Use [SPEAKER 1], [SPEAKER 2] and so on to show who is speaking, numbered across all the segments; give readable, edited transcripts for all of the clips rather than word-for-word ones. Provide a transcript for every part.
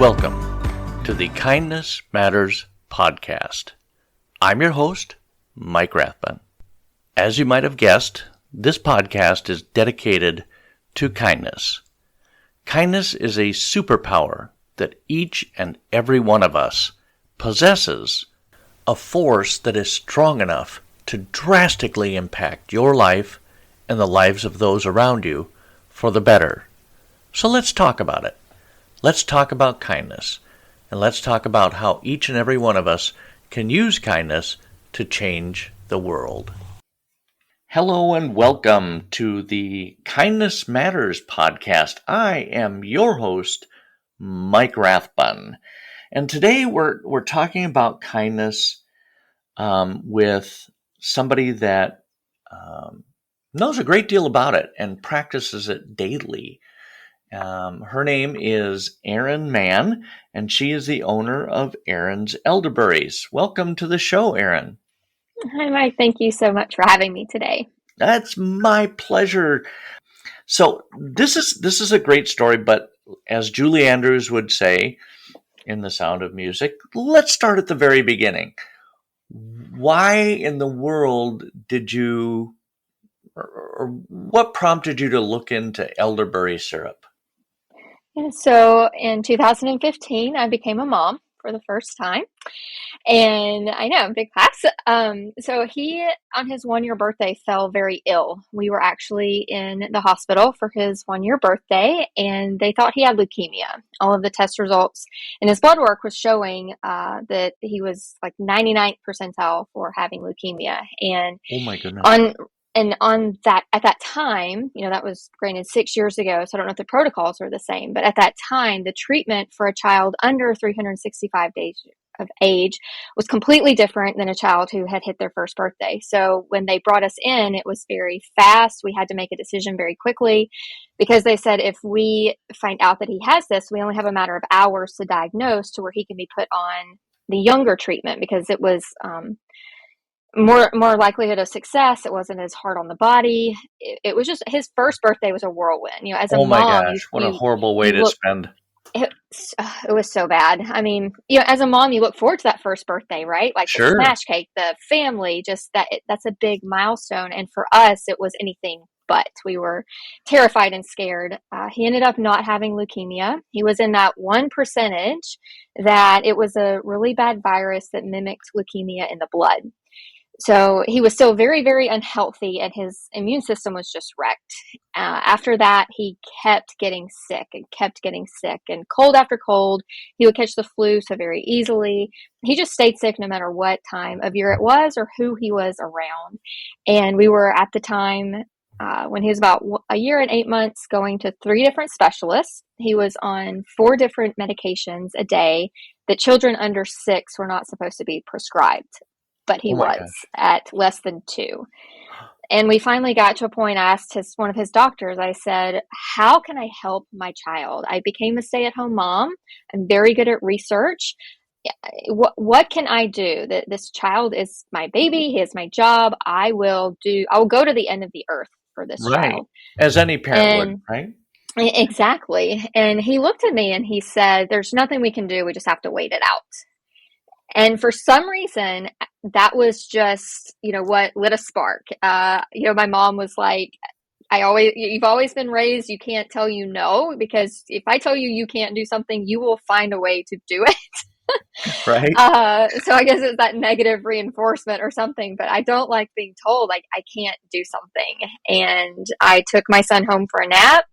[SPEAKER 1] Welcome to the Kindness Matters podcast. I'm your host, Mike Rathbun. As you might have guessed, this podcast is dedicated to kindness. Kindness is a superpower that each and every one of us possesses, a force that is strong enough to drastically impact your life and the lives of those around you for the better. So let's talk about it. Let's talk about kindness, and let's talk about how each and every one of us can use kindness to change the world. Hello and welcome to the Kindness Matters podcast. I am your host, Mike Rathbun, and today we're talking about kindness with somebody that knows a great deal about it and practices it daily. Her name is Erin Mann, and she is the owner of Erin's Elderberries. Welcome to the show, Erin.
[SPEAKER 2] Hi, Mike. Thank you so much for having me today.
[SPEAKER 1] That's my pleasure. So this is a great story, but as Julie Andrews would say in The Sound of Music, let's start at the very beginning. Why in the world did you, or what prompted you to look into elderberry syrup?
[SPEAKER 2] Yeah, so in 2015, I became a mom for the first time. And I know, big class. So he, on his 1-year birthday, fell very ill. We were actually in the hospital for his 1-year birthday, and they thought he had leukemia. All of the test results and his blood work was showing that he was like 99th percentile for having leukemia. And
[SPEAKER 1] Oh my goodness.
[SPEAKER 2] on that, at that time, that was granted 6 years ago, so I don't know if the protocols are the same, but at that time, the treatment for a child under 365 days of age was completely different than a child who had hit their first birthday. So when they brought us in, it was very fast. We had to make a decision very quickly because they said if we find out that he has this, we only have a matter of hours to diagnose to where he can be put on the younger treatment because it was more likelihood of success. It wasn't as hard on the body. It was just his first birthday was a whirlwind. As a
[SPEAKER 1] Oh my
[SPEAKER 2] mom,
[SPEAKER 1] gosh, what a horrible way to spend.
[SPEAKER 2] It was so bad. I mean, as a mom, you look forward to that first birthday, right? Like
[SPEAKER 1] Sure.
[SPEAKER 2] The smash cake, the family, just that's a big milestone. And for us, it was anything but. We were terrified and scared. He ended up not having leukemia. He was in that 1% that it was a really bad virus that mimicked leukemia in the blood. So he was still very, very unhealthy, and his immune system was just wrecked. After that, he kept getting sick, and cold after cold. He would catch the flu so very easily. He just stayed sick no matter what time of year it was or who he was around. And we were at the time, when he was about a year and 8 months, going to 3 different specialists. He was on 4 different medications a day that children under 6 were not supposed to be prescribed. But he was at less than 2. And we finally got to a point. I asked one of his doctors, I said, how can I help my child? I became a stay-at-home mom. I'm very good at research. What can I do? That this child is my baby. He is my job. I will go to the end of the earth for this child.
[SPEAKER 1] As any parent would, right?
[SPEAKER 2] Exactly. And he looked at me and he said, there's nothing we can do. We just have to wait it out. And for some reason, that was just, what lit a spark. My mom was like, you've always been raised, you can't tell you no, because if I tell you can't do something, you will find a way to do it.
[SPEAKER 1] Right.
[SPEAKER 2] So I guess it's that negative reinforcement or something, but I don't like being told like I can't do something. And I took my son home for a nap,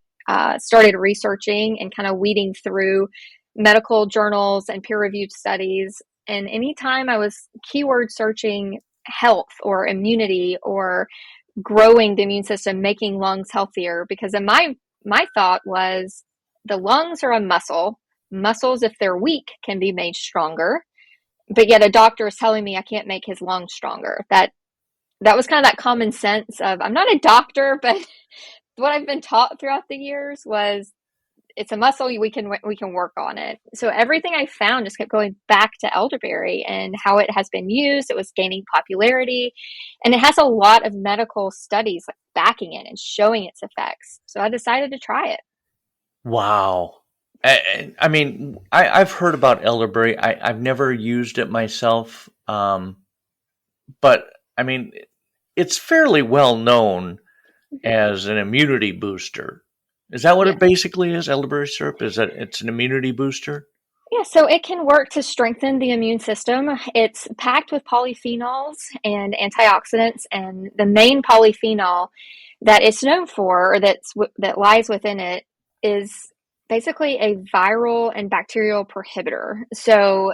[SPEAKER 2] started researching and kind of weeding through medical journals and peer-reviewed studies. And anytime I was keyword searching health or immunity or growing the immune system, making lungs healthier, because in my thought was the lungs are a muscle. Muscles, if they're weak, can be made stronger. But yet a doctor is telling me I can't make his lungs stronger. That was kind of that common sense of, I'm not a doctor, but what I've been taught throughout the years was it's a muscle, we can work on it. So everything I found just kept going back to elderberry and how it has been used. It was gaining popularity, and it has a lot of medical studies backing it and showing its effects. So I decided to try it.
[SPEAKER 1] Wow. I mean, I've heard about elderberry. I've never used it myself, but I mean, it's fairly well known as an immunity booster. Is that what
[SPEAKER 2] Yeah.
[SPEAKER 1] it basically is? Elderberry syrup? Is that it's an immunity booster?
[SPEAKER 2] Yeah, so it can work to strengthen the immune system. It's packed with polyphenols and antioxidants, and the main polyphenol that it's known for, or that lies within it, is basically a viral and bacterial prohibitor. So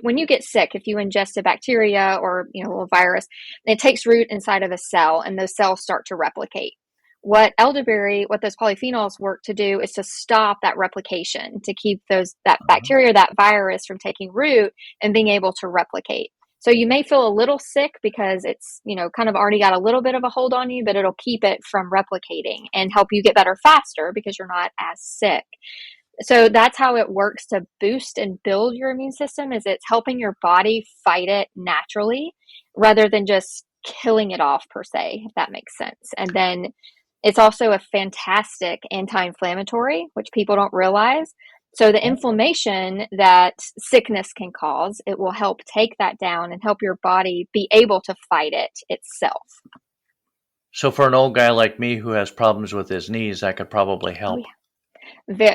[SPEAKER 2] when you get sick, if you ingest a bacteria or a little virus, it takes root inside of a cell, and those cells start to replicate. What those polyphenols work to do is to stop that replication, to keep that bacteria, that virus from taking root and being able to replicate. So you may feel a little sick because it's, kind of already got a little bit of a hold on you, but it'll keep it from replicating and help you get better faster because you're not as sick. So that's how it works to boost and build your immune system, is it's helping your body fight it naturally rather than just killing it off per se, if that makes sense. And then it's also a fantastic anti-inflammatory, which people don't realize. So the inflammation that sickness can cause, it will help take that down and help your body be able to fight it itself.
[SPEAKER 1] So for an old guy like me who has problems with his knees, that could probably
[SPEAKER 2] Oh,
[SPEAKER 1] help.
[SPEAKER 2] yeah.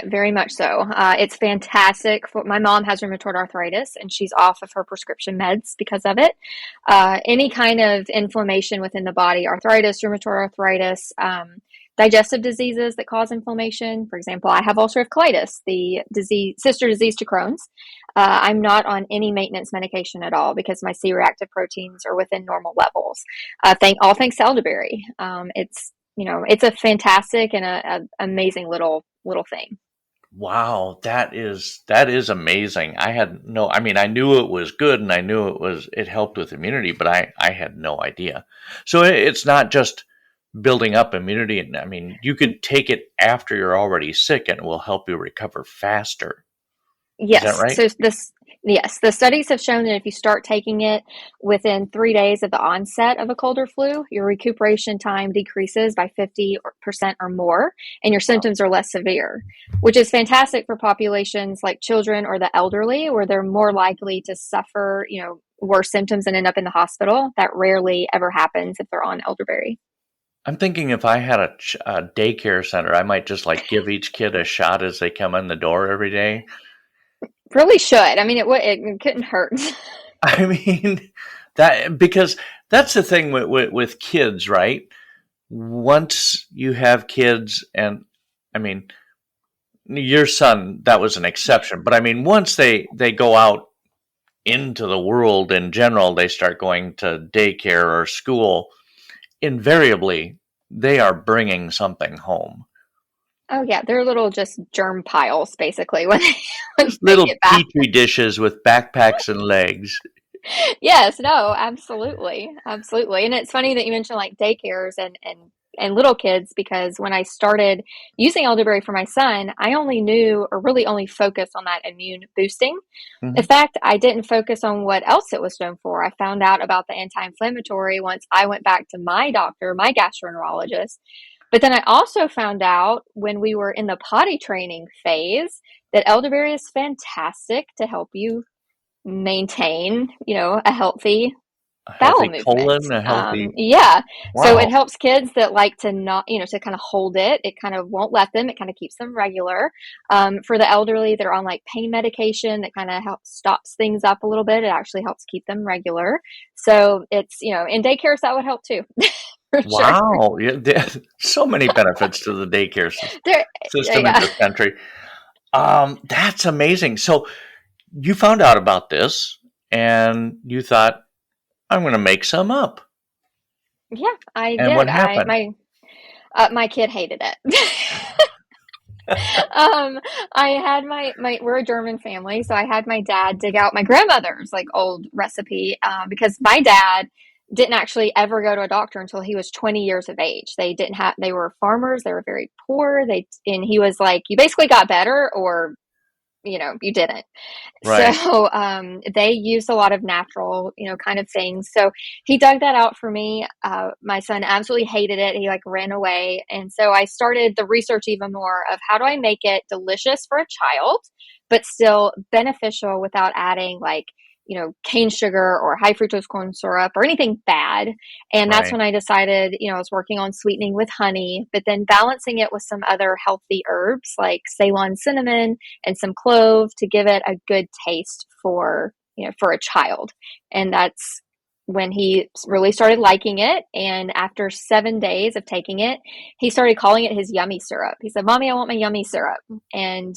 [SPEAKER 2] Very much so. It's fantastic. My mom has rheumatoid arthritis, and she's off of her prescription meds because of it. Any kind of inflammation within the body, arthritis, rheumatoid arthritis, digestive diseases that cause inflammation. For example, I have ulcerative colitis, the sister disease to Crohn's. I'm not on any maintenance medication at all because my C-reactive proteins are within normal levels. All thanks to elderberry. It's a fantastic and a amazing little thing.
[SPEAKER 1] Wow, that is amazing. I mean, I knew it was good and I knew it helped with immunity, but I had no idea. So it's not just building up immunity. I mean, you could take it after you're already sick and it will help you recover faster. Is that
[SPEAKER 2] Yes.
[SPEAKER 1] right?
[SPEAKER 2] Yes, the studies have shown that if you start taking it within 3 days of the onset of a cold or flu, your recuperation time decreases by 50% or more, and your symptoms are less severe, which is fantastic for populations like children or the elderly, where they're more likely to suffer, worse symptoms and end up in the hospital. That rarely ever happens if they're on elderberry.
[SPEAKER 1] I'm thinking if I had a daycare center, I might just like give each kid a shot as they come in the door every day.
[SPEAKER 2] Really should. I mean, it couldn't hurt.
[SPEAKER 1] I mean, because that's the thing with kids, right? Once you have kids, and I mean, your son, that was an exception, but I mean, once they go out into the world in general, they start going to daycare or school, invariably, they are bringing something home.
[SPEAKER 2] Oh yeah, they're little just germ piles basically when when
[SPEAKER 1] Just
[SPEAKER 2] they
[SPEAKER 1] little
[SPEAKER 2] get back.
[SPEAKER 1] petri dishes with backpacks and legs.
[SPEAKER 2] Yes, no, absolutely. Absolutely. And it's funny that you mentioned like daycares and little kids, because when I started using elderberry for my son, I only knew, or really only focused on that immune boosting. In
[SPEAKER 1] Hmm.
[SPEAKER 2] fact, I didn't focus on what else it was known for. I found out about the anti-inflammatory once I went back to my doctor, my gastroenterologist. But then I also found out when we were in the potty training phase that elderberry is fantastic to help you maintain, a healthy
[SPEAKER 1] A
[SPEAKER 2] bowel
[SPEAKER 1] healthy
[SPEAKER 2] movement.
[SPEAKER 1] colon, a healthy.
[SPEAKER 2] Yeah. So it
[SPEAKER 1] Wow.
[SPEAKER 2] helps kids that like to not, to kind of hold it. It kind of won't let them. It kind of keeps them regular. For the elderly, they're on like pain medication that kind of helps stops things up a little bit. It actually helps keep them regular. So it's, in daycares, that would help too, for sure.
[SPEAKER 1] Wow. Yeah, there's so many benefits to the daycare
[SPEAKER 2] There,
[SPEAKER 1] system in
[SPEAKER 2] yeah.
[SPEAKER 1] this country. That's amazing. So you found out about this and you thought, I'm going to make some up.
[SPEAKER 2] Yeah, I
[SPEAKER 1] And what
[SPEAKER 2] did.
[SPEAKER 1] happened?
[SPEAKER 2] My kid hated it. um, I had we're a German family, so I had my dad dig out my grandmother's like old recipe, because my dad didn't actually ever go to a doctor until he was 20 years of age. They were farmers, they were very poor. And he was like, you basically got better or you didn't.
[SPEAKER 1] Right.
[SPEAKER 2] So they used a lot of natural, kind of things. So he dug that out for me. My son absolutely hated it. He like ran away. And so I started the research even more of how do I make it delicious for a child, but still beneficial without adding like, cane sugar or high fructose corn syrup or anything bad. And that's
[SPEAKER 1] Right.
[SPEAKER 2] when I decided, I was working on sweetening with honey, but then balancing it with some other healthy herbs like Ceylon cinnamon and some clove to give it a good taste for a child. And that's when he really started liking it. And after 7 days of taking it, he started calling it his yummy syrup. He said, "Mommy, I want my yummy syrup." And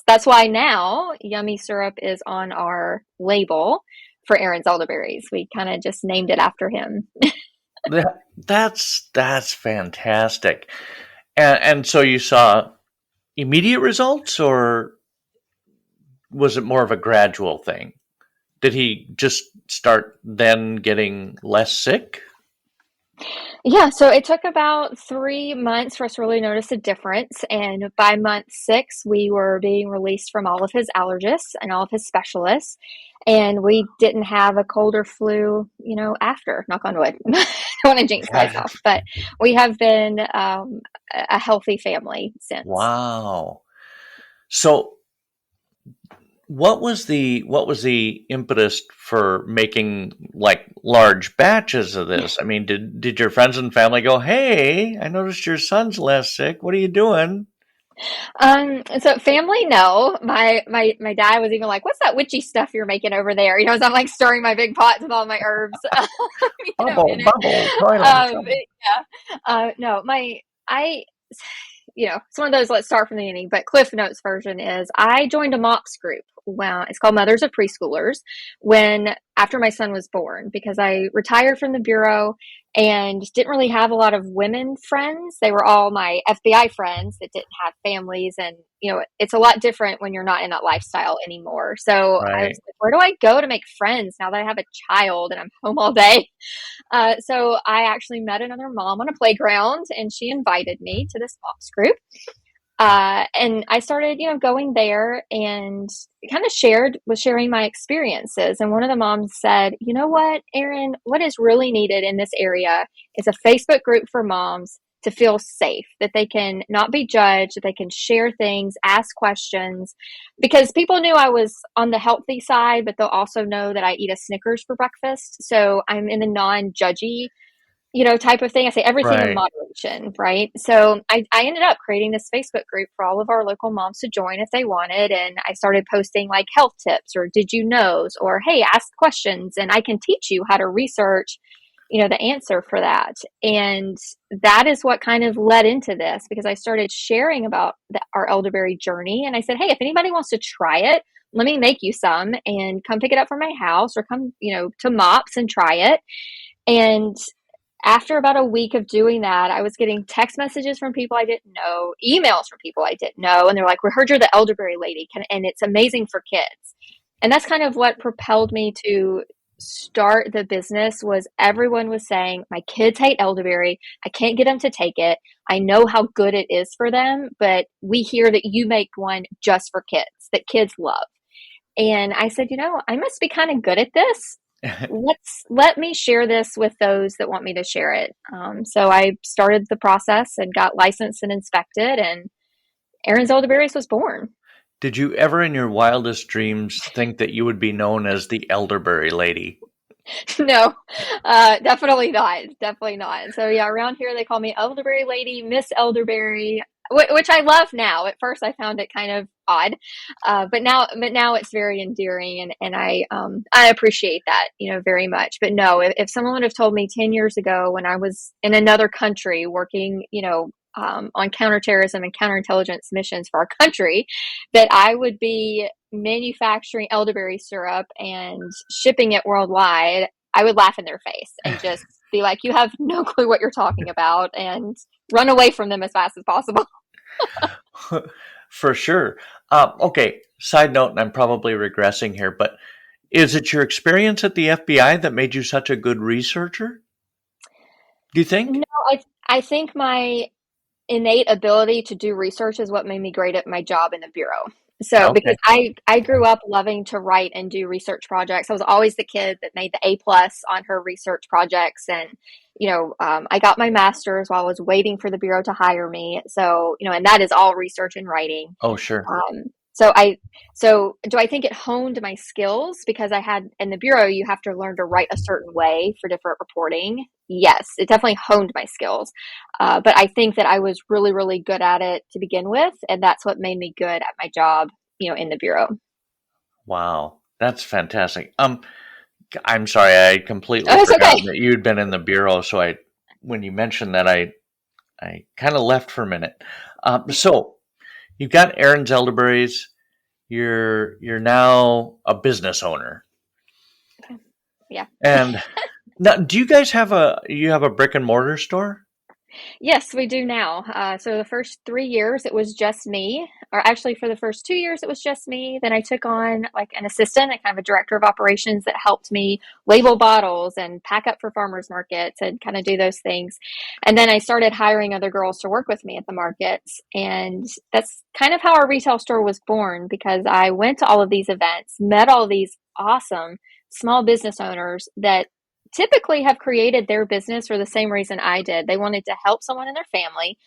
[SPEAKER 2] that's why now yummy syrup is on our label for Erin's elderberries. We kind of just named it after him.
[SPEAKER 1] That's fantastic. And so you saw immediate results, or was it more of a gradual thing? Did he just start then getting less sick?
[SPEAKER 2] Yeah, so it took about 3 months for us to really notice a difference. And by month 6, we were being released from all of his allergists and all of his specialists. And we didn't have a cold or flu, after, knock on wood. I don't want to jinx myself, but we have been a healthy family since.
[SPEAKER 1] Wow. So what was the impetus for making like large batches of this? I mean, did your friends and family go, "Hey, I noticed your son's less sick. What are you doing?"
[SPEAKER 2] So family, no. My dad was even like, "What's that witchy stuff you're making over there?" As I'm like stirring my big pots with all my herbs,
[SPEAKER 1] Bubble,
[SPEAKER 2] in it.
[SPEAKER 1] bubble, toilet, trouble.
[SPEAKER 2] Yeah. No, it's one of those, let's start from the beginning, but Cliff Notes version is I joined a MOPS group. Well, it's called Mothers of Preschoolers after my son was born, because I retired from the Bureau and didn't really have a lot of women friends. They were all my FBI friends that didn't have families. And, it's a lot different when you're not in that lifestyle anymore. So I was
[SPEAKER 1] Right.
[SPEAKER 2] like, where do I go to make friends now that I have a child and I'm home all day? So I actually met another mom on a playground, and she invited me to this MOPS group. And I started, going there and kind of sharing my experiences. And one of the moms said, "You know what, Erin, what is really needed in this area is a Facebook group for moms to feel safe, that they can not be judged, that they can share things, ask questions, because people knew I was on the healthy side, but they'll also know that I eat a Snickers for breakfast. So I'm in the non-judgy type of thing. I say everything in
[SPEAKER 1] Right.
[SPEAKER 2] moderation, right? So I ended up creating this Facebook group for all of our local moms to join if they wanted. And I started posting like health tips or did you knows or, hey, ask questions and I can teach you how to research, the answer for that. And that is what kind of led into this, because I started sharing about our elderberry journey. And I said, hey, if anybody wants to try it, let me make you some and come pick it up from my house or come, to MOPS and try it. And after about a week of doing that, I was getting text messages from people I didn't know, emails from people I didn't know, and they're like, "We heard you're the elderberry lady, and it's amazing for kids." And that's kind of what propelled me to start the business. Was everyone was saying, "My kids hate elderberry. I can't get them to take it. I know how good it is for them, but we hear that you make one just for kids that kids love." And I said, I must be kind of good at this. Let me share this with those that want me to share it. So I started the process and got licensed and inspected, and Erin's Elderberries was born.
[SPEAKER 1] Did you ever in your wildest dreams think that you would be known as the elderberry lady?
[SPEAKER 2] No, definitely not. Definitely not. So yeah, around here they call me Elderberry Lady, Miss Elderberry, which I love now. At first I found it kind of odd, but now it's very endearing, and I appreciate that, very much. But no, if someone would have told me 10 years ago when I was in another country working, on counterterrorism and counterintelligence missions for our country, that I would be manufacturing elderberry syrup and shipping it worldwide, I would laugh in their face and just be like, you have no clue what you're talking about, and run away from them as fast as possible.
[SPEAKER 1] For sure. Okay, side note, and I'm probably regressing here, but is it your experience at the FBI that made you such a good researcher? Do you
[SPEAKER 2] No,
[SPEAKER 1] think?
[SPEAKER 2] I think my innate ability to do research is what made me great at my job in the Bureau. So, because
[SPEAKER 1] Okay.
[SPEAKER 2] I grew up loving to write and do research projects. I was always the kid that made the A plus on her research projects, and I got my master's while I was waiting for the bureau to hire me. So, and that is all research and writing.
[SPEAKER 1] Oh, sure.
[SPEAKER 2] Um, so I, so do I think it honed my skills because I had in the bureau, you have to learn to write a certain way for different reporting. Yes, it definitely honed my skills. But I think that I was really, really good at it to begin with. And that's what made me good at my job, in the bureau.
[SPEAKER 1] Wow. That's fantastic. I'm sorry, I had completely
[SPEAKER 2] Oh, it's
[SPEAKER 1] forgotten
[SPEAKER 2] okay.
[SPEAKER 1] that you'd been in the bureau. So when you mentioned that, I kind of left for a minute. So you've got Erin's Elderberries. You're now a business owner.
[SPEAKER 2] Yeah.
[SPEAKER 1] And now, do you guys have a brick and mortar store?
[SPEAKER 2] Yes, we do now. So the first 3 years, it was just me, or actually for the first 2 years, it was just me. Then I took on like an assistant, a kind of a director of operations that helped me label bottles and pack up for farmers markets and kind of do those things. And then I started hiring other girls to work with me at the markets. And that's kind of how our retail store was born because I went to all of these events, met all these awesome small business owners that typically have created their business for the same reason I did. They wanted to help someone in their family,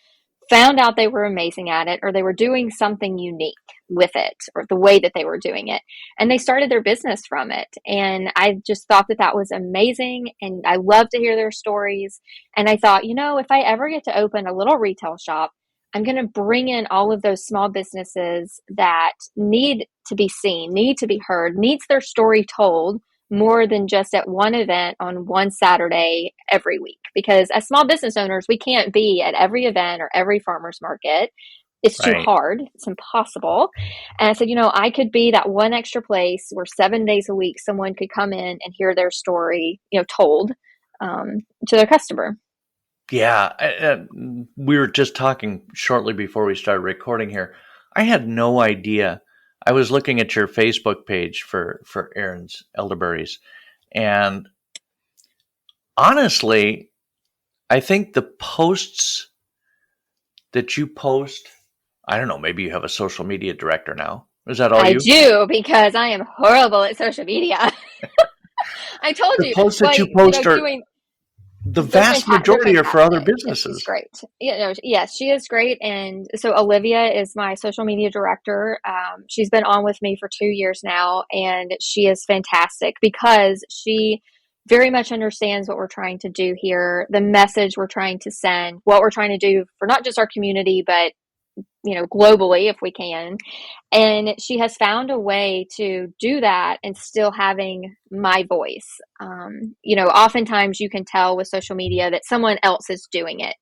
[SPEAKER 2] found out they were amazing at it, or they were doing something unique with it, or the way that they were doing it. And they started their business from it. And I just thought that that was amazing. And I love to hear their stories. And I thought, if I ever get to open a little retail shop, I'm going to bring in all of those small businesses that need to be seen, need to be heard, needs their story told more than just at one event on one Saturday every week. Because as small business owners, we can't be at every event or every farmer's market. It's too
[SPEAKER 1] Right.
[SPEAKER 2] hard. It's impossible. And I said, I could be that one extra place where 7 days a week someone could come in and hear their story, told um, to their customer.
[SPEAKER 1] Yeah. We were just talking shortly before we started recording here. I had no idea. I was looking at your Facebook page for Erin's Elderberries, and honestly, I think the posts that you post, I don't know, maybe you have a social media director now. Is that all
[SPEAKER 2] I
[SPEAKER 1] you?
[SPEAKER 2] do because I am horrible at social media. I told
[SPEAKER 1] The
[SPEAKER 2] you,
[SPEAKER 1] posts that
[SPEAKER 2] well,
[SPEAKER 1] you post are
[SPEAKER 2] doing
[SPEAKER 1] the
[SPEAKER 2] they're
[SPEAKER 1] vast
[SPEAKER 2] they're
[SPEAKER 1] majority are for other
[SPEAKER 2] fantastic. Yeah, she's
[SPEAKER 1] businesses.
[SPEAKER 2] great. Yes, she is great. And so Olivia is my social media director. She's been on with me for 2 years now, and she is fantastic because she very much understands what we're trying to do here, the message we're trying to send, what we're trying to do for not just our community, but globally if we can. And she has found a way to do that and still having my voice. Oftentimes you can tell with social media that someone else is doing it.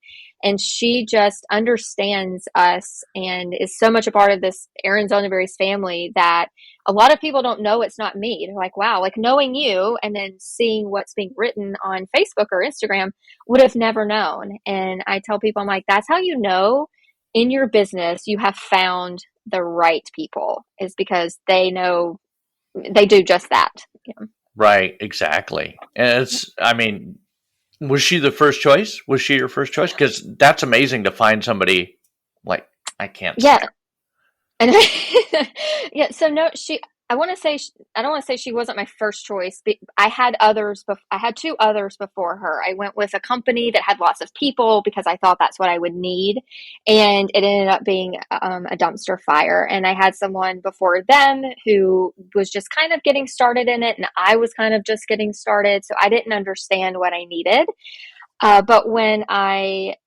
[SPEAKER 2] And she just understands us and is so much a part of this Erin's Elderberry's family that a lot of people don't know it's not me. They're like, wow, like knowing you and then seeing what's being written on Facebook or Instagram would have never known. And I tell people, I'm like, that's how you know in your business you have found the right people is because they know they do just that.
[SPEAKER 1] Right, exactly. And I mean, was she the first choice? Was she your first choice? Because that's amazing to find somebody like, I can't say
[SPEAKER 2] Yeah. And yeah, so no, I want to say, I don't want to say she wasn't my first choice. But I had others, I had two others before her. I went with a company that had lots of people because I thought that's what I would need. And it ended up being a dumpster fire. And I had someone before them who was just kind of getting started in it. And I was kind of just getting started. So I didn't understand what I needed. But when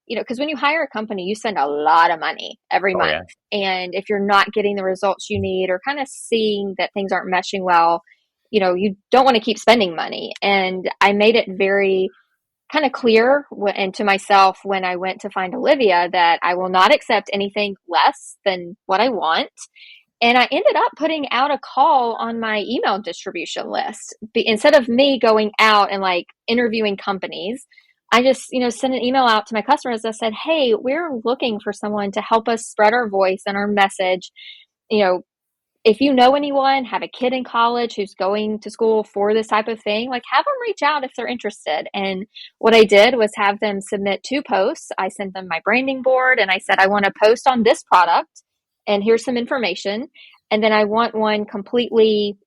[SPEAKER 2] because when you hire a company, you spend a lot of money every
[SPEAKER 1] Oh
[SPEAKER 2] month.
[SPEAKER 1] yeah.
[SPEAKER 2] And if you're not getting the results you need or kind of seeing that things aren't meshing well, you don't want to keep spending money. And I made it very kind of clear and to myself when I went to find Olivia that I will not accept anything less than what I want. And I ended up putting out a call on my email distribution list. Instead of me going out and like interviewing companies, I just, sent an email out to my customers that said, hey, we're looking for someone to help us spread our voice and our message. You know, if you know anyone, have a kid in college who's going to school for this type of thing, like have them reach out if they're interested. And what I did was have them submit 2 posts. I sent them my branding board and I said, I want to post on this product and here's some information. And then I want one completely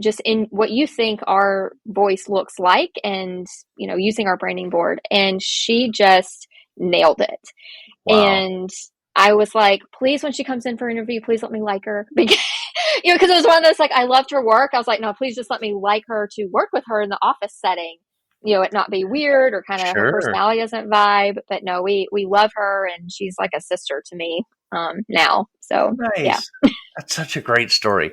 [SPEAKER 2] just in what you think our voice looks like and, using our branding board. And she just nailed it.
[SPEAKER 1] Wow.
[SPEAKER 2] And I was like, please, when she comes in for an interview, please let me like her. Because, because it was one of those, like, I loved her work. I was like, no, please just let me like her to work with her in the office setting. It not be weird or kind of her
[SPEAKER 1] Sure.
[SPEAKER 2] personality doesn't vibe. But no, we love her and she's like a sister to me now. So, yeah.
[SPEAKER 1] Nice. That's such a great story.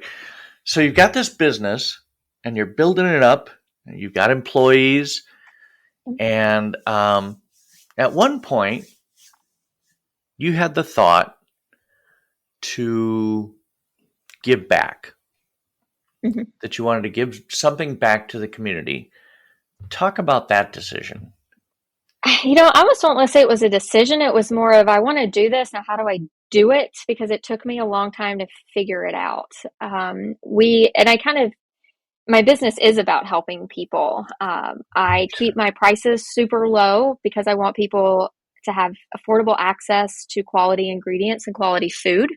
[SPEAKER 1] So you've got this business and you're building it up. And you've got employees. And at one point, you had the thought to give back,
[SPEAKER 2] Mhm.
[SPEAKER 1] that you wanted to give something back to the community. Talk about that decision.
[SPEAKER 2] I almost don't want to say it was a decision. It was more of, I want to do this. Now, how do I do it? Because it took me a long time to figure it out. My business is about helping people. I keep my prices super low because I want people to have affordable access to quality ingredients and quality food.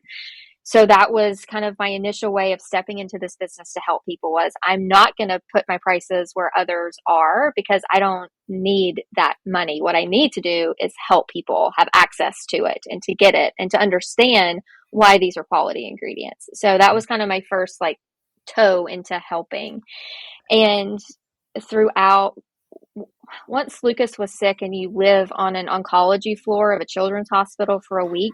[SPEAKER 2] So that was kind of my initial way of stepping into this business to help people. Was I'm not going to put my prices where others are because I don't need that money. What I need to do is help people have access to it and to get it and to understand why these are quality ingredients. So that was kind of my first like toe into helping. And throughout, once Lucas was sick and you live on an oncology floor of a children's hospital for a week,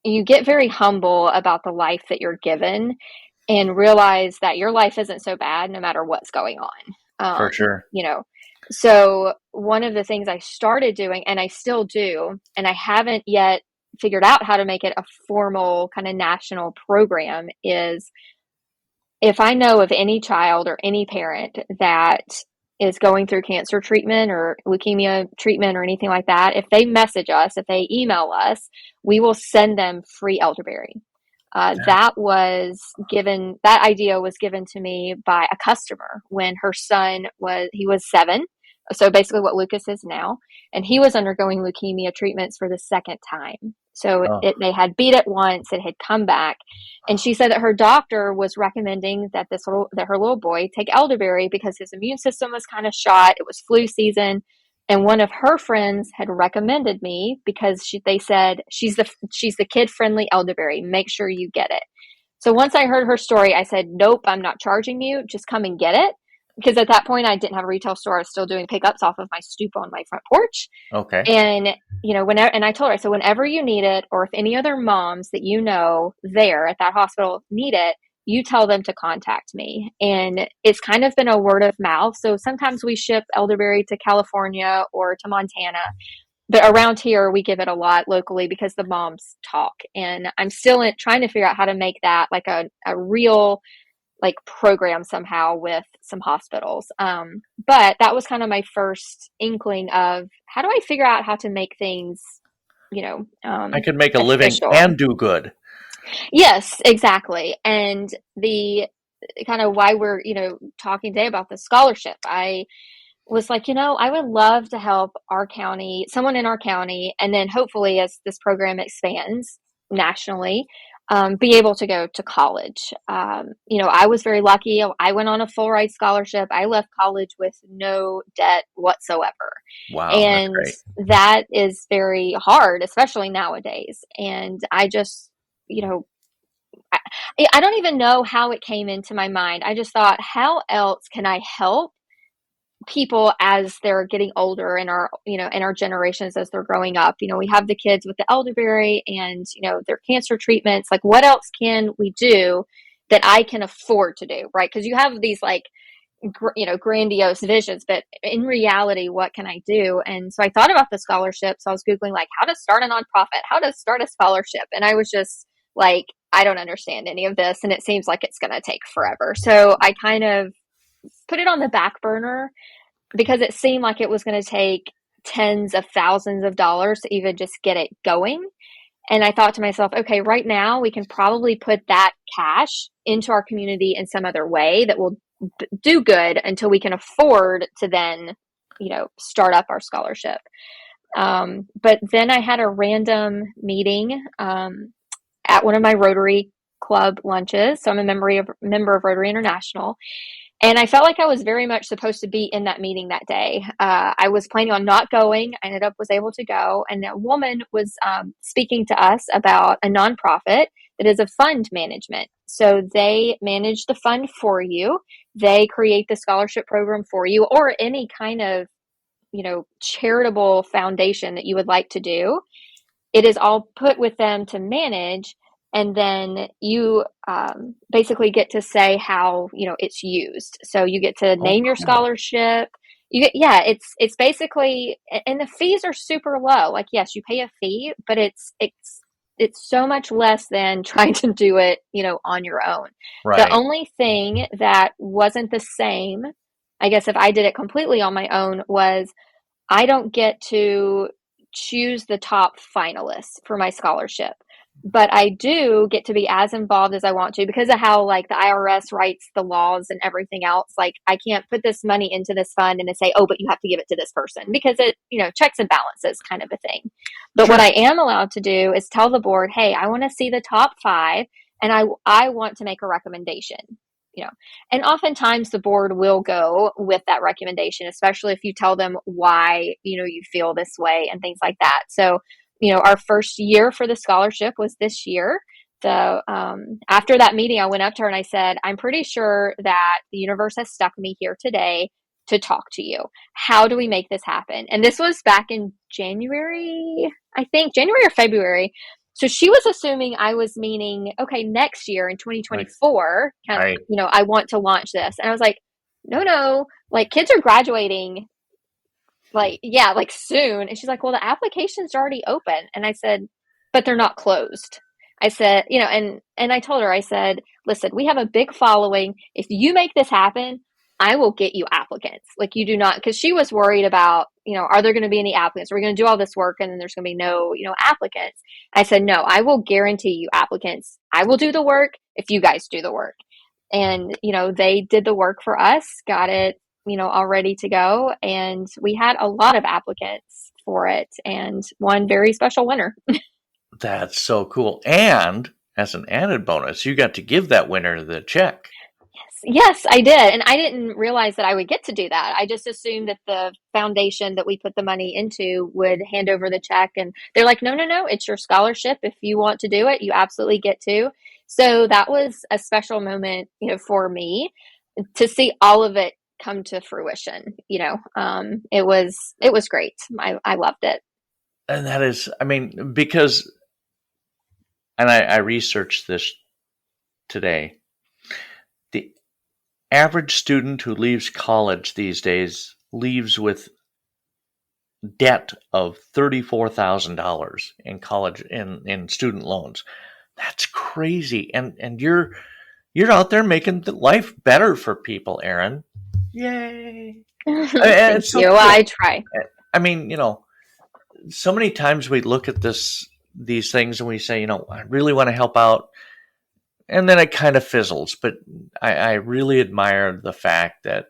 [SPEAKER 2] you get very humble about the life that you're given and realize that your life isn't so bad no matter what's going on.
[SPEAKER 1] For sure.
[SPEAKER 2] So one of the things I started doing, and I still do, and I haven't yet figured out how to make it a formal kind of national program, is if I know of any child or any parent that is going through cancer treatment or leukemia treatment or anything like that, if they message us, if they email us, we will send them free elderberry. That idea was given to me by a customer when her son was 7. So basically what Lucas is now, and he was undergoing leukemia treatments for the second time. So
[SPEAKER 1] Oh,
[SPEAKER 2] they had beat it once, it had come back. And she said that her doctor was recommending that her little boy take elderberry because his immune system was kind of shot. It was flu season. And one of her friends had recommended me because they said she's the kid friendly elderberry. Make sure you get it. So once I heard her story, I said, nope, I'm not charging you. Just come and get it. Because at that point I didn't have a retail store. I was still doing pickups off of my stoop on my front porch.
[SPEAKER 1] okay.
[SPEAKER 2] And, and I told her, so whenever you need it, or if any other moms that there at that hospital need it, you tell them to contact me. And it's kind of been a word of mouth. So sometimes we ship elderberry to California or to Montana, but around here we give it a lot locally because the moms talk. And I'm still trying to figure out how to make that like a real like program somehow with some hospitals. But that was kind of my first inkling of how do I figure out how to make things,
[SPEAKER 1] I could make a living
[SPEAKER 2] official.
[SPEAKER 1] and do good.
[SPEAKER 2] Yes, exactly. And the kind of why we're, talking today about the scholarship, I was like, I would love to help someone in our county, and then hopefully as this program expands nationally, be able to go to college. I was very lucky. I went on a full ride scholarship. I left college with no debt whatsoever.
[SPEAKER 1] Wow, that's
[SPEAKER 2] And
[SPEAKER 1] great.
[SPEAKER 2] that is very hard, especially nowadays. And I just, you know, I, I don't even know how it came into my mind. I just thought, how else can I help people as they're getting older in our generations as they're growing up? We have the kids with the elderberry and their cancer treatments. Like, what else can we do that I can afford to do, right? Because you have these like grandiose visions, but in reality, what can I do? And so I thought about the scholarship. So I was googling like how to start a nonprofit, how to start a scholarship, and I was just like, I don't understand any of this, and it seems like it's going to take forever. So I kind of put it on the back burner because it seemed like it was going to take tens of thousands of dollars to even just get it going. And I thought to myself, okay, right now we can probably put that cash into our community in some other way that will do good until we can afford to then, start up our scholarship. But then I had a random meeting at one of my Rotary club lunches. So I'm a member of Rotary International. And I felt like I was very much supposed to be in that meeting that day. I was planning on not going. I was able to go. And a woman was speaking to us about a nonprofit that is a fund management. So they manage the fund for you. They create the scholarship program for you, or any kind of, charitable foundation that you would like to do. It is all put with them to manage. And then you basically get to say how, it's used. So you get to name your
[SPEAKER 1] cool.
[SPEAKER 2] scholarship. It's basically, and the fees are super low. Like, yes, you pay a fee, but it's so much less than trying to do it, on your own.
[SPEAKER 1] Right.
[SPEAKER 2] The only thing that wasn't the same, I guess, if I did it completely on my own, was I don't get to choose the top finalists for my scholarship, but I do get to be as involved as I want to because of how, like, the IRS writes the laws and everything else. Like, I can't put this money into this fund and say, oh, but you have to give it to this person, because it, checks and balances kind of a thing. But
[SPEAKER 1] Sure.
[SPEAKER 2] what I am allowed to do is tell the board, hey, I want to see the top 5 and I want to make a recommendation. And oftentimes the board will go with that recommendation, especially if you tell them why, you feel this way and things like that. So, our first year for the scholarship was this year. So after that meeting, I went up to her and I said, I'm pretty sure that the universe has stuck me here today to talk to you. How do we make this happen? And this was back in January, I think, January or February. So she was assuming I was meaning, okay, next year in 2024,
[SPEAKER 1] Right.
[SPEAKER 2] I want to launch this. And I was like, no, like, kids are graduating, like, yeah, like, soon. And she's like, well, the application's already open. And I said, but they're not closed. I said, and I told her, I said, listen, we have a big following. If you make this happen, I will get you applicants. Like, you do not, because she was worried about, are there going to be any applicants? Are we going to do all this work and then there's going to be no, applicants? I said, no, I will guarantee you applicants. I will do the work if you guys do the work. And, they did the work for us, got it, all ready to go. And we had a lot of applicants for it and one very special winner.
[SPEAKER 1] That's so cool. And as an added bonus, you got to give that winner the check.
[SPEAKER 2] Yes, I did. And I didn't realize that I would get to do that. I just assumed that the foundation that we put the money into would hand over the check. And they're like, no, it's your scholarship. If you want to do it, you absolutely get to. So that was a special moment, for me to see all of it come to fruition. It was great. I loved it.
[SPEAKER 1] And that is, because, and I researched this today, the average student who leaves college these days leaves with debt of $34,000 in college in student loans. That's crazy. And you're out there making life better for people, Erin. Yay.
[SPEAKER 2] Thank you. Cool. I try.
[SPEAKER 1] So many times we look at these things and we say, I really want to help out. And then it kind of fizzles. But I really admire the fact that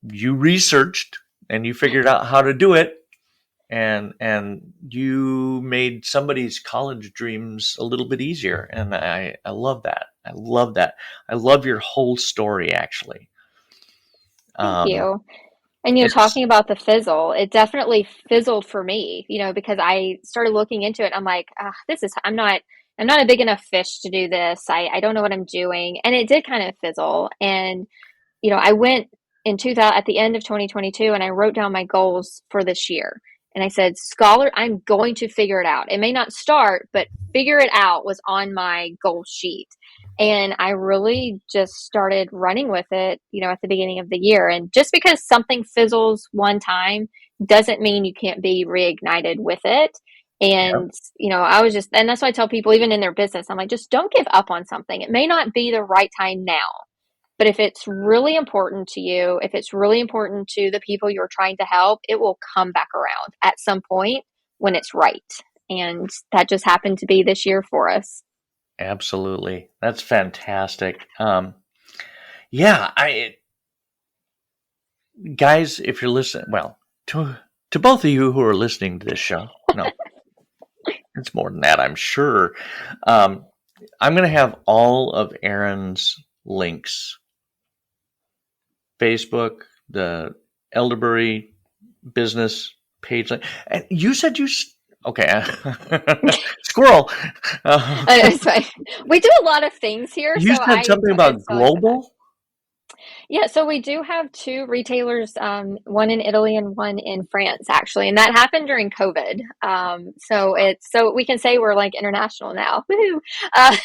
[SPEAKER 1] you researched and you figured out how to do it. And you made somebody's college dreams a little bit easier. And I love that. I love that. I love your whole story, actually.
[SPEAKER 2] Thank you. And, talking about the fizzle, it definitely fizzled for me, because I started looking into it. I'm like, I'm not a big enough fish to do this. I don't know what I'm doing. And it did kind of fizzle. And, I went at the end of 2022 and I wrote down my goals for this year. And I said, I'm going to figure it out. It may not start, but figure it out was on my goal sheet. And I really just started running with it, at the beginning of the year. And just because something fizzles one time doesn't mean you can't be reignited with it. And, and that's why I tell people, even in their business, I'm like, just don't give up on something. It may not be the right time now, but if it's really important to you, if it's really important to the people you're trying to help, it will come back around at some point when it's right. And that just happened to be this year for us.
[SPEAKER 1] Absolutely. That's fantastic. Guys, if you're listening, well, to both of you who are listening to this show, no, it's more than that, I'm sure. I'm going to have all of Erin's links. Facebook, the Elderberry business page. And you said okay. Squirrel.
[SPEAKER 2] It's fine. We do a lot of things here,
[SPEAKER 1] You
[SPEAKER 2] so
[SPEAKER 1] said something about
[SPEAKER 2] it's always been
[SPEAKER 1] global?
[SPEAKER 2] Yeah, so we do have two retailers, one in Italy and one in France, actually, and that happened during COVID. So we can say we're like international now. Woohoo! Uh,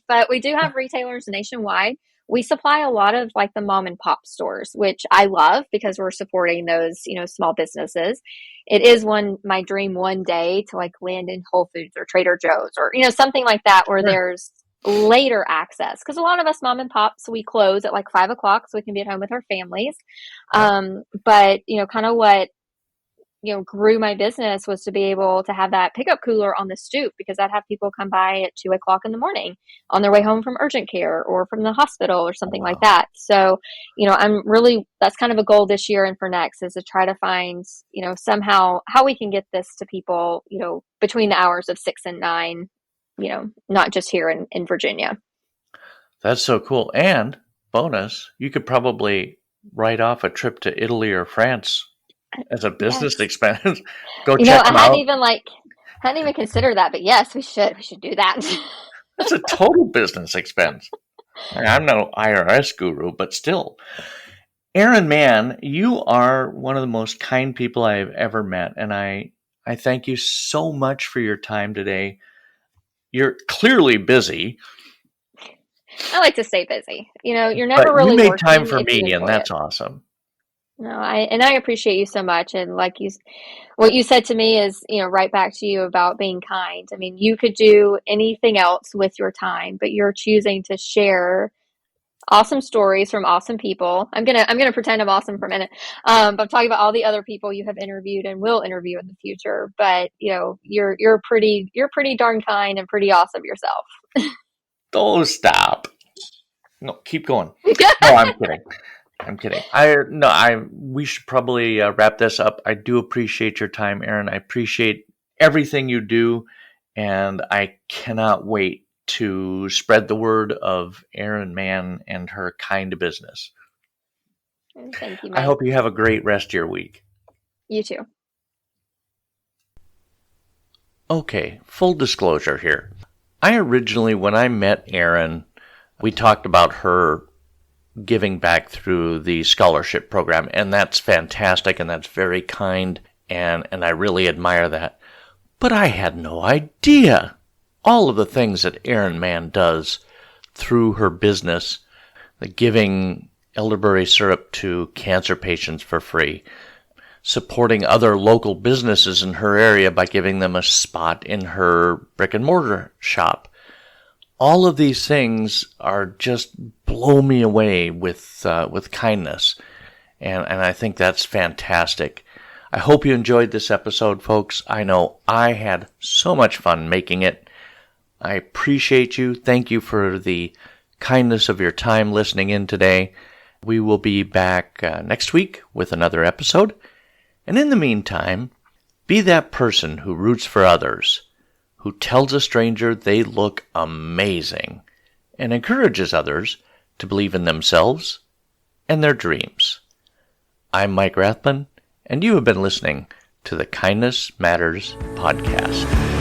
[SPEAKER 2] but we do have retailers nationwide. We supply a lot of like the mom and pop stores, which I love because we're supporting those, small businesses. It is my dream one day to like land in Whole Foods or Trader Joe's or, something like that where
[SPEAKER 1] Sure.
[SPEAKER 2] there's later access, because a lot of us mom and pops, we close at like 5 o'clock so we can be at home with our families. But kind of what grew my business was to be able to have that pickup cooler on the stoop, because I'd have people come by at 2 o'clock in the morning on their way home from urgent care or from the hospital or something like that. So that's kind of a goal this year and for next, is to try to find somehow how we can get this to people between the hours of 6 and 9, not just here in Virginia.
[SPEAKER 1] That's so cool. And bonus, you could probably write off a trip to Italy or France as a business expense. Go check them out.
[SPEAKER 2] Hadn't even considered that, but yes, we should do that.
[SPEAKER 1] That's a total business expense. I'm no IRS guru, but still. Erin Mann, you are one of the most kind people I've ever met, and I thank you so much for your time today. You're clearly busy.
[SPEAKER 2] I like to stay busy. You're never really
[SPEAKER 1] you made
[SPEAKER 2] working
[SPEAKER 1] time for
[SPEAKER 2] if you
[SPEAKER 1] me, and
[SPEAKER 2] enjoy
[SPEAKER 1] that's
[SPEAKER 2] it.
[SPEAKER 1] awesome.
[SPEAKER 2] No, I appreciate you so much. And what you said to me is, right back to you about being kind. I mean, you could do anything else with your time, but you're choosing to share awesome stories from awesome people. I'm gonna pretend I'm awesome for a minute. But I'm talking about all the other people you have interviewed and will interview in the future. But you're pretty darn kind and pretty awesome yourself.
[SPEAKER 1] Oh, stop. No, keep going. No, I'm kidding. I'm kidding. We should probably wrap this up. I do appreciate your time, Erin. I appreciate everything you do, and I cannot wait to spread the word of Erin Mann and her kind business.
[SPEAKER 2] Thank you,
[SPEAKER 1] I
[SPEAKER 2] Mike.
[SPEAKER 1] hope you have a great rest of your week.
[SPEAKER 2] You too.
[SPEAKER 1] Okay, full disclosure here. I originally, when I met Erin, we talked about her giving back through the scholarship program, and that's fantastic, and that's very kind, and I really admire that. But I had no idea all of the things that Erin Mann does through her business, like giving elderberry syrup to cancer patients for free, supporting other local businesses in her area by giving them a spot in her brick and mortar shop. All of these things are just blow me away with kindness, and I think that's fantastic. I hope you enjoyed this episode, folks. I know I had so much fun making it. I appreciate you. Thank you for the kindness of your time listening in today. We will be back next week with another episode. And in the meantime, be that person who roots for others, who tells a stranger they look amazing, and encourages others to believe in themselves and their dreams. I'm Mike Rathman, and you have been listening to the Kindness Matters podcast.